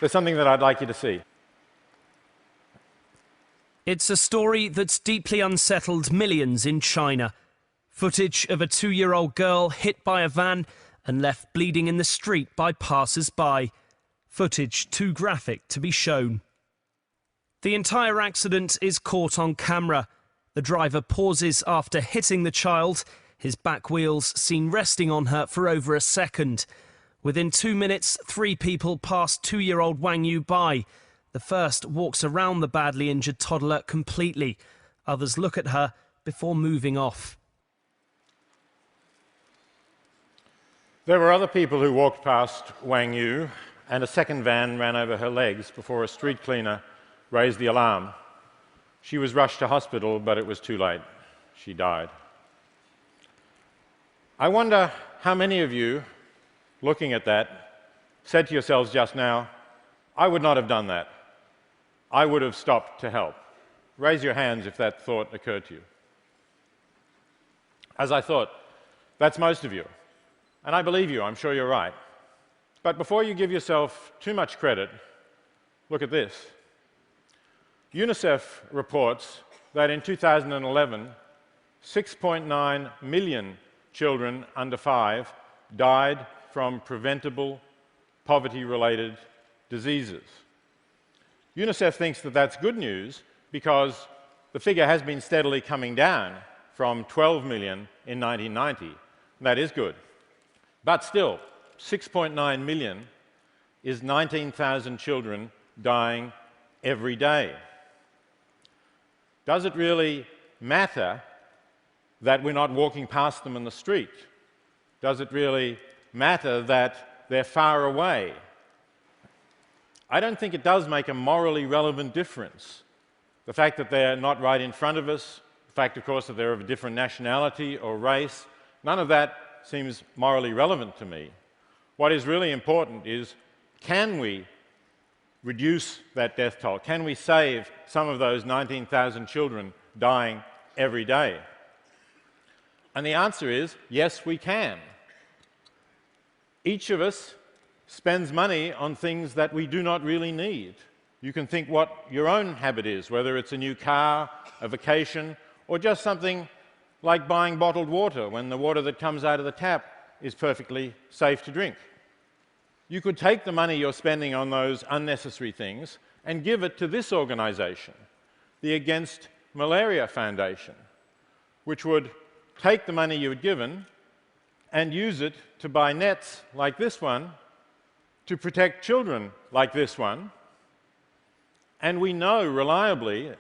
there's something that I'd like you to see. It's a story that's deeply unsettled millions in China. Footage of a 2-year-old girl hit by a van and left bleeding in the street by passers-by. Footage too graphic to be shown. The entire accident is caught on camera. The driver pauses after hitting the child, his back wheels seen resting on her for over a second. Within 2 minutes, 3 people pass 2-year-old Wang Yu by. The first walks around the badly injured toddler completely. Others look at her before moving off. There were other people who walked past Wang Yu, and a second van ran over her legs before a street cleaner raised the alarm. She was rushed to hospital, but it was too late. She died. I wonder how many of you, looking at that, said to yourselves just now, I would not have done that. I would have stopped to help. Raise your hands if that thought occurred to you. As I thought, that's most of you. And I believe you, I'm sure you're right. But before you give yourself too much credit, look at this. UNICEF reports that in 2011, 6.9 million children under 5 died from preventable poverty-related diseases. UNICEF thinks that that's good news because the figure has been steadily coming down from 12 million in 1990. That is good. But still, 6.9 million is 19,000 children dying every day. Does it really matter that we're not walking past them in the street? Does it really matter that they're far away? I don't think it does make a morally relevant difference. The fact that they're not right in front of us, the fact, of course, that they're of a different nationality or race, none of that seems morally relevant to me. What is really important is, can we reduce that death toll? Can we save some of those 19,000 children dying every day? And the answer is, yes, we can. Each of us spends money on things that we do not really need. You can think what your own habit is, whether it's a new car, a vacation, or just something like buying bottled water when the water that comes out of the tap is perfectly safe to drink. You could take the money you're spending on those unnecessary things and give it to this organization, the Against Malaria Foundation, which would take the money you had given and use it to buy nets like this one to protect children like this one. And we know reliably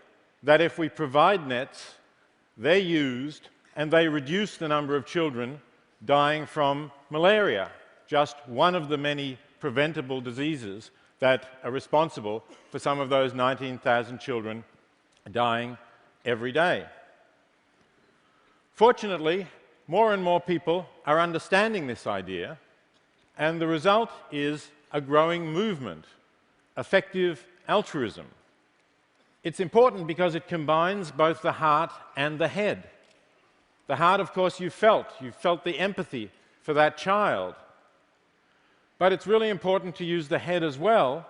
that if we provide nets, they're used and they reduce the number of children dying from malaria, just one of the many preventable diseases that are responsible for some of those 19,000 children dying every day. Fortunately, more and more people are understanding this idea, and the result is a growing movement, effective altruism. It's important because it combines both the heart and the head. The heart, of course, you felt the empathy for that child. But it's really important to use the head as well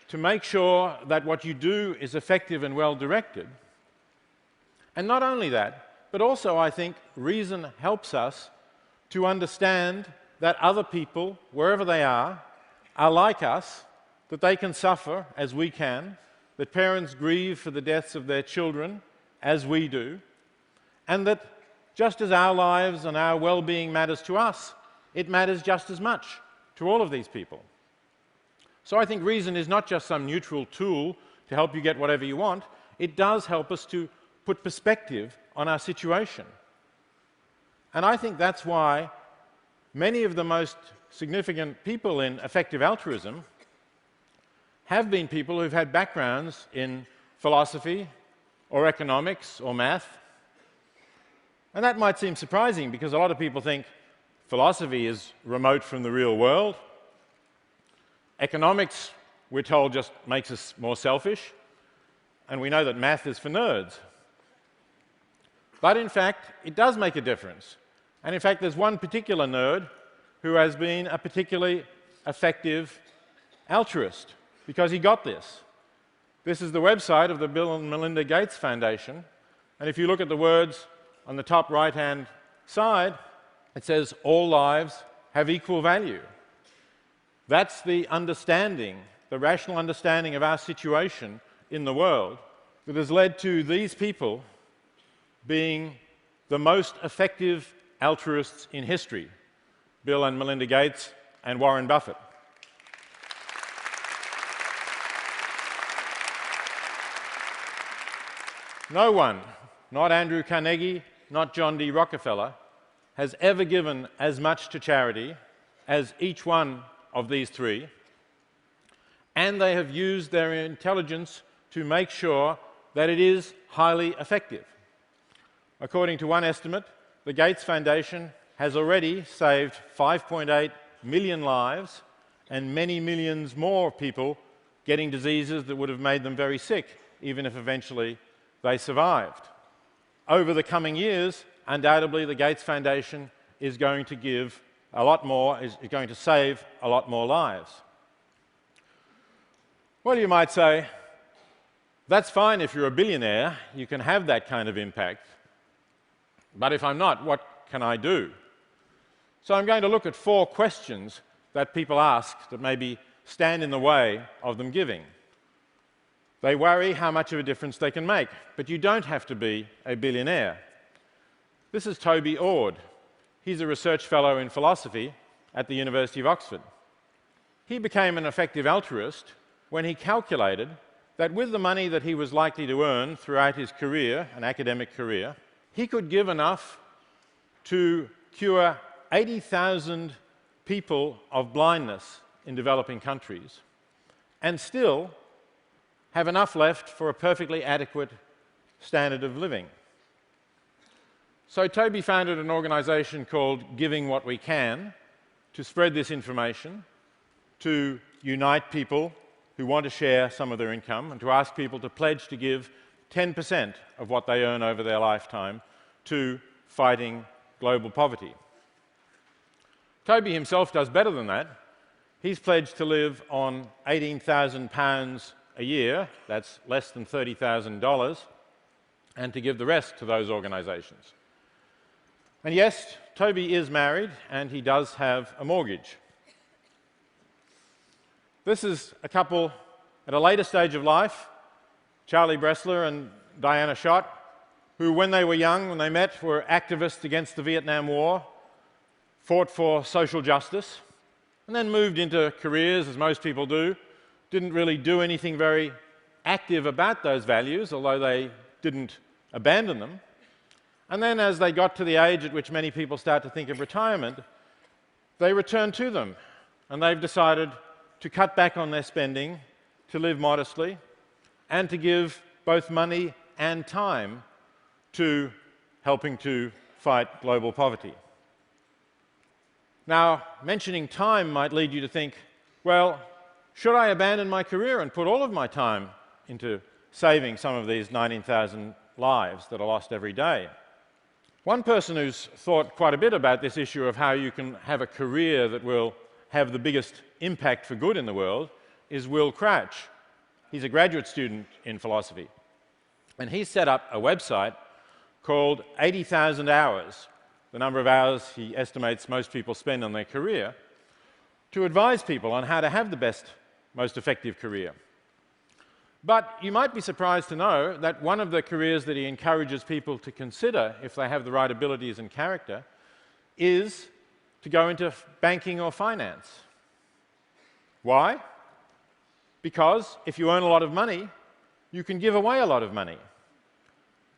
to make sure that what you do is effective and well-directed. And not only that, but also I think reason helps us to understand that other people, wherever they are like us, that they can suffer as we can, that parents grieve for the deaths of their children as we do, and that just as our lives and our well-being matters to us, it matters just as much to all of these people. So I think reason is not just some neutral tool to help you get whatever you want. It does help us to put perspective on our situation. And I think that's why many of the most significant people in effective altruism have been people who've had backgrounds in philosophy or economics or math. And that might seem surprising because a lot of people think philosophy is remote from the real world. Economics, we're told, just makes us more selfish. And we know that math is for nerds. But in fact, it does make a difference. And in fact, there's one particular nerd who has been a particularly effective altruist because he got this. This is the website of the Bill and Melinda Gates Foundation, and if you look at the words on the top right-hand side, it says, all lives have equal value. That's the understanding, the rational understanding of our situation in the world that has led to these people being the most effective altruists in history, Bill and Melinda Gates and Warren Buffett. No one, not Andrew Carnegie, not John D. Rockefeller, has ever given as much to charity as each one of these three, and they have used their intelligence to make sure that it is highly effective. According to one estimate, the Gates Foundation has already saved 5.8 million lives and many millions more people getting diseases that would have made them very sick, even if eventually they survived. Over the coming years, undoubtedly the Gates Foundation is going to give a lot more, is going to save a lot more lives. Well, you might say, that's fine if you're a billionaire, you can have that kind of impact. But if I'm not, what can I do? So I'm going to look at 4 questions that people ask that maybe stand in the way of them giving. They worry how much of a difference they can make, but you don't have to be a billionaire. This is Toby Ord. He's a research fellow in philosophy at the University of Oxford. He became an effective altruist when he calculated that with the money that he was likely to earn throughout his career, an academic career, he could give enough to cure 80,000 people of blindness in developing countries and still have enough left for a perfectly adequate standard of living. So Toby founded an organization called Giving What We Can to spread this information, to unite people who want to share some of their income, and to ask people to pledge to give 10% of what they earn over their lifetime to fighting global poverty. Toby himself does better than that. He's pledged to live on £18,000 a year, that's less than $30,000, and to give the rest to those organizations. And yes, Toby is married, and he does have a mortgage. This is a couple at a later stage of life, Charlie Bressler and Diana Schott, who when they were young, when they met, were activists against the Vietnam War, fought for social justice, and then moved into careers, as most people do, didn't really do anything very active about those values, although they didn't abandon them. And then as they got to the age at which many people start to think of retirement, they returned to them, and they've decided to cut back on their spending, to live modestly, and to give both money and time to helping to fight global poverty. Now, mentioning time might lead you to think, well, should I abandon my career and put all of my time into saving some of these 19,000 lives that are lost every day? One person who's thought quite a bit about this issue of how you can have a career that will have the biggest impact for good in the world is Will Crouch. He's a graduate student in philosophy. And he set up a website called 80,000 Hours, the number of hours he estimates most people spend on their career, to advise people on how to have the best, most effective career. But you might be surprised to know that one of the careers that he encourages people to consider, if they have the right abilities and character, is to go into banking or finance. Why? Because if you earn a lot of money, you can give away a lot of money.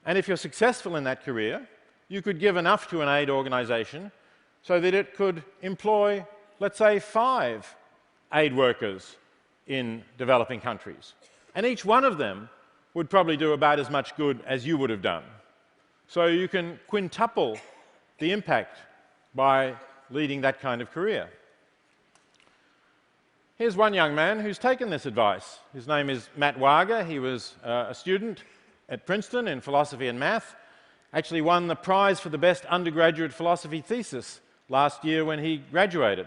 And if you're successful in that career, you could give enough to an aid organization so that it could employ, let's say, 5 aid workers in developing countries. And each one of them would probably do about as much good as you would have done. So you can quintuple the impact by leading that kind of career. Here's one young man who's taken this advice. His name is Matt Wager. He was a student at Princeton in philosophy and math, actually won the prize for the best undergraduate philosophy thesis last year when he graduated.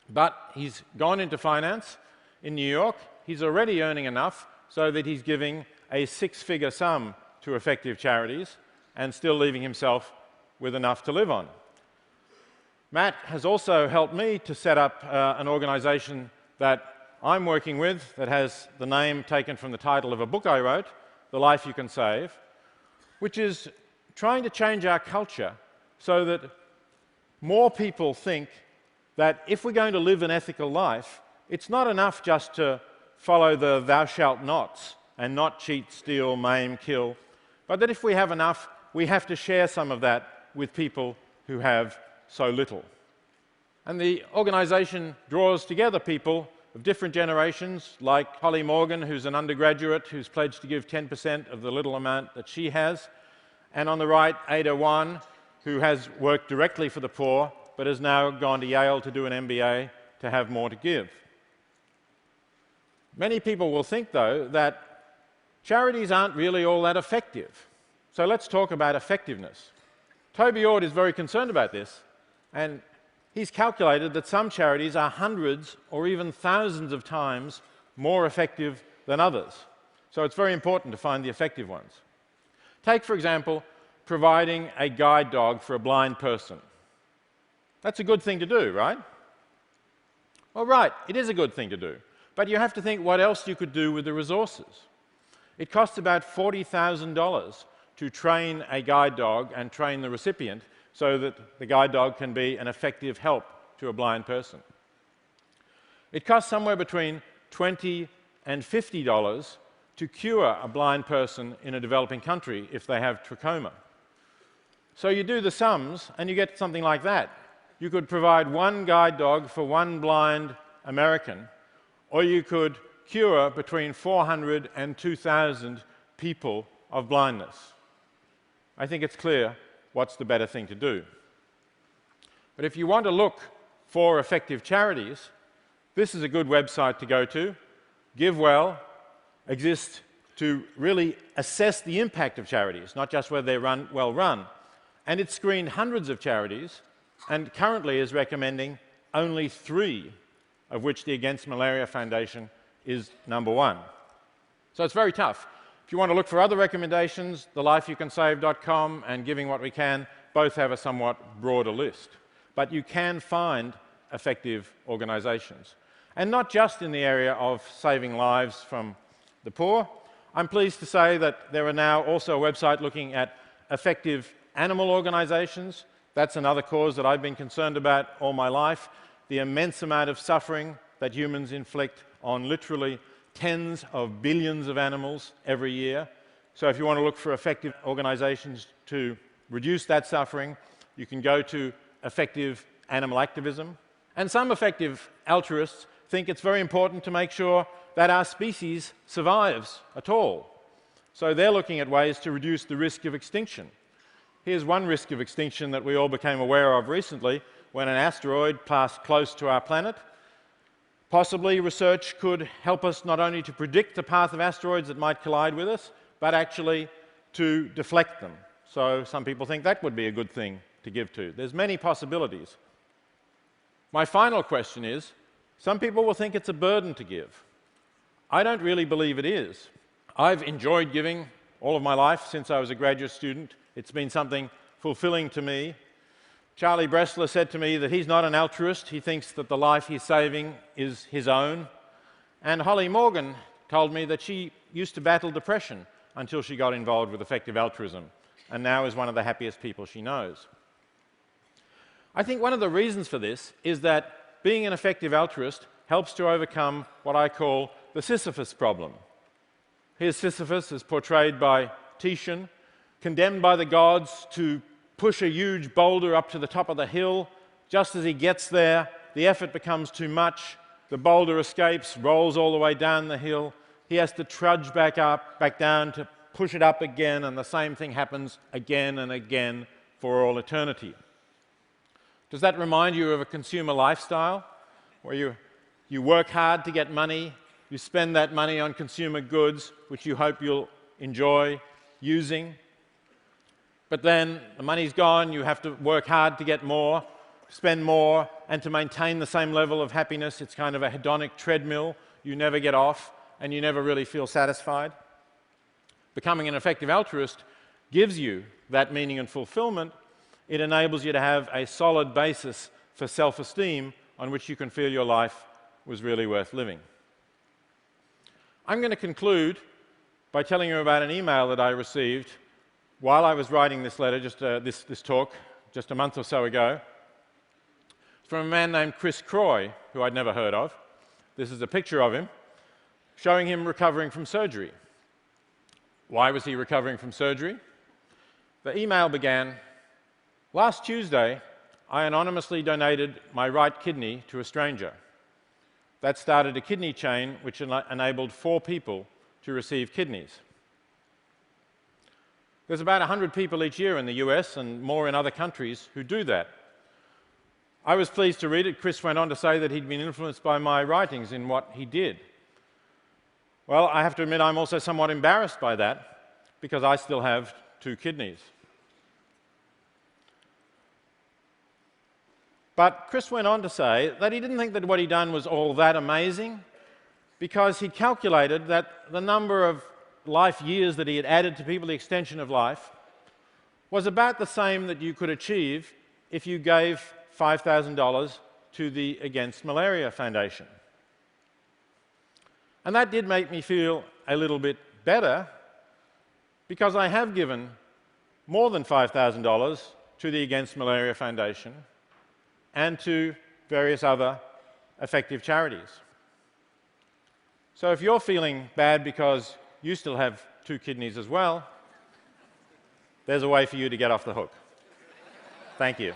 But he's gone into finance. In New York, he's already earning enough so that he's giving a six-figure sum to effective charities and still leaving himself with enough to live on. Matt has also helped me to set up an organization that I'm working with that has the name taken from the title of a book I wrote, The Life You Can Save, which is trying to change our culture so that more people think that if we're going to live an ethical life, it's not enough just to follow the thou shalt nots and not cheat, steal, maim, kill, but that if we have enough, we have to share some of that with people who have so little. And the organization draws together people of different generations, like Holly Morgan, who's an undergraduate who's pledged to give 10% of the little amount that she has, and on the right, Ada Wan, who has worked directly for the poor, but has now gone to Yale to do an MBA to have more to give. Many people will think, though, that charities aren't really all that effective. So let's talk about effectiveness. Toby Ord is very concerned about this, and he's calculated that some charities are hundreds or even thousands of times more effective than others. So it's very important to find the effective ones. Take, for example, providing a guide dog for a blind person. That's a good thing to do, right? Well, right, it is a good thing to do. But you have to think what else you could do with the resources. It costs about $40,000 to train a guide dog and train the recipient so that the guide dog can be an effective help to a blind person. It costs somewhere between $20 and $50 to cure a blind person in a developing country if they have trachoma. So you do the sums and you get something like that. You could provide one guide dog for one blind American, or you could cure between 400 and 2,000 people of blindness. I think it's clear what's the better thing to do. But if you want to look for effective charities, this is a good website to go to. GiveWell exists to really assess the impact of charities, not just whether they're well run. And it's screened hundreds of charities and currently is recommending only 3, of which the Against Malaria Foundation is #1. So it's very tough. If you want to look for other recommendations, thelifeyoucansave.com and Giving What We Can both have a somewhat broader list. But you can find effective organizations. And not just in the area of saving lives from the poor. I'm pleased to say that there are now also a website looking at effective animal organizations. That's another cause that I've been concerned about all my life. The immense amount of suffering that humans inflict on literally tens of billions of animals every year. So if you want to look for effective organizations to reduce that suffering, you can go to effective animal activism. And some effective altruists think it's very important to make sure that our species survives at all. So they're looking at ways to reduce the risk of extinction. Here's one risk of extinction that we all became aware of recently when an asteroid passed close to our planet. Possibly research could help us not only to predict the path of asteroids that might collide with us, but actually to deflect them. So some people think that would be a good thing to give to. There's many possibilities. My final question is, some people will think it's a burden to give. I don't really believe it is. I've enjoyed giving all of my life since I was a graduate student. It's been something fulfilling to me. Charlie Bressler said to me that he's not an altruist. He thinks that the life he's saving is his own. And Holly Morgan told me that she used to battle depression until she got involved with effective altruism, and now is one of the happiest people she knows. I think one of the reasons for this is that being an effective altruist helps to overcome what I call the Sisyphus problem. Here's Sisyphus as portrayed by Titian, condemned by the gods to push a huge boulder up to the top of the hill. Just as he gets there, the effort becomes too much. The boulder escapes, rolls all the way down the hill. He has to trudge back down to push it up again, and the same thing happens again and again for all eternity. Does that remind you of a consumer lifestyle where you work hard to get money, you spend that money on consumer goods which you hope you'll enjoy using, but then the money's gone, you have to work hard to get more, spend more, and to maintain the same level of happiness. It's kind of a hedonic treadmill. you never get off and you never really feel satisfied. Becoming an effective altruist gives you that meaning and fulfillment. It enables you to have a solid basis for self-esteem on which you can feel your life was really worth living. I'm going to conclude by telling you about an email that I received while I was writing this letter, this talk, just a month or so ago, from a man named Chris Croy, who I'd never heard of. This is a picture of him, showing him recovering from surgery. Why was he recovering from surgery? The email began, "Last Tuesday, I anonymously donated my right kidney to a stranger. That started a kidney chain which enabled 4 people to receive kidneys." There's about 100 people each year in the US and more in other countries who do that. I was pleased to read it. Chris went on to say that he'd been influenced by my writings in what he did. Well, I have to admit I'm also somewhat embarrassed by that because I still have 2 kidneys. But Chris went on to say that he didn't think that what he'd done was all that amazing because he calculated that the number of life years that he had added to people, the extension of life, was about the same that you could achieve if you gave $5,000 to the Against Malaria Foundation. And that did make me feel a little bit better because I have given more than $5,000 to the Against Malaria Foundation and to various other effective charities. So if you're feeling bad because you still have 2 kidneys as well, there's a way for you to get off the hook. Thank you.